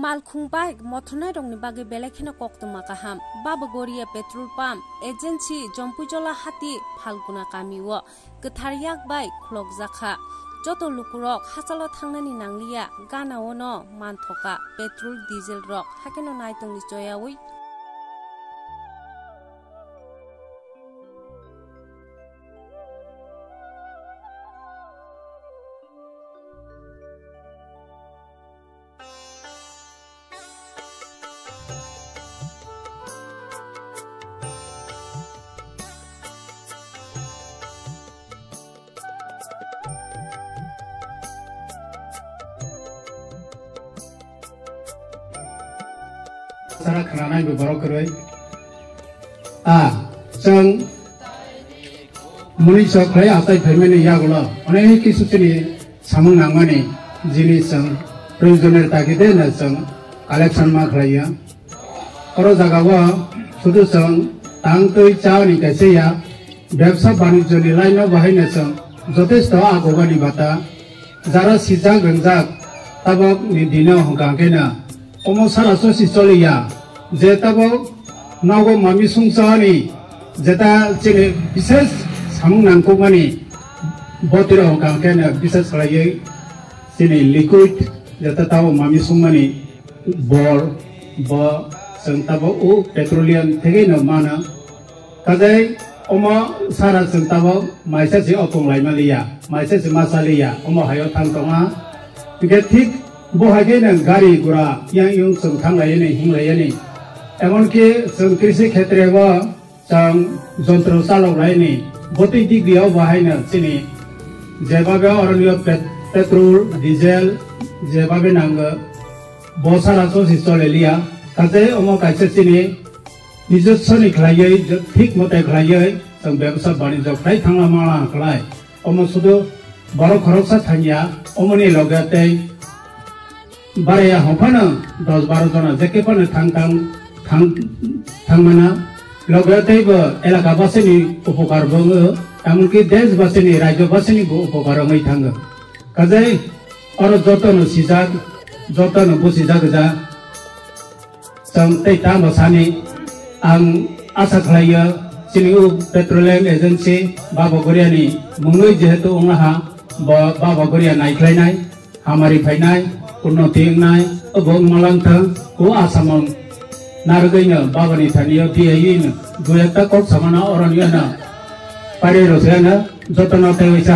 Malkhungbai mothonai rongni bagi belekhina koktoma kaham Babagoriya petrol pump agency Jompujola hati phalguna kamiwo gthariyak bai khlok jakha joto lukurok hasalo thangnani nangliya ganaono manthoka petrol diesel rok hakeno naitongni joyawi Sara khanai be borok roi jong muni chokrai atai phaimani yagulo onek kisu chini samung nangmani jinis jong proyojoner takide na jong collection ma khlaiya oro jagao শুধু jong tang toi chaoni kaseya ব্যবসা বাণিজ্য ni laino bahaina jong যথেষ্ট আগোগানি bata jara sijak gongjak tabok ni dino hongkangkena omo sara sosi choliya je tabo nago mami sungsani jeta chine bises samung nangkukmani botiro hongkangkena bises khlaiye chine liquid jeta tabo mami sungmani bor bo jeng tabo u petroleum thege no mana kajai omo sara jeng tabo maisa si opong laimaliya maisa si masaliya omo hayo thangtonga ge thik bohage nang gari gura yang yung jeng thanglaiye hinglaye এমনকি কৃষি ক্ষেত্রে যন্ত্র চালক লাইনি প্রতি দিক দিয়েও বাহাইনা চিনি যেভাবে অরণ্য পেট্রোল ডিজেল যেভাবে নাঙ্গো বসারা চলছি চলে লিয়া কাজে অমো কাছে চিনি নিজস্বনি খাইয়ে ঠিক মতে খাইয়ে जों ব্যবসা বাণিজ্য খাই থাংলা মালা খাই অমো শুধু বড় খরচা থাইয়া অমনি লগাতে বারেয়া হফানো 10-12 জন যেকেপানো थांमोना लगेतैबो एलाका बासिनि उपकार बङो एमनकि देश बासिनि राज्य बासिनि उपकार मै थाङो काजै अर जतनो सिजाक जतनो बुसिजाक जा जों तैता मसानि आं आसा खालायो जोंनि पेट्रोलियम एजेन्सि बाबागरियानि मुङै जेहेतु ओंहा बाबागरिया नायख्लायनाय हामारि फायनाय उन्नति होनाय अबं मालांथों ओ आसामाव नारगैनो बाबानि थानियाव दियैनो दुयता कट सामाना अरनियाना पारे रसेना जतन तेवैसा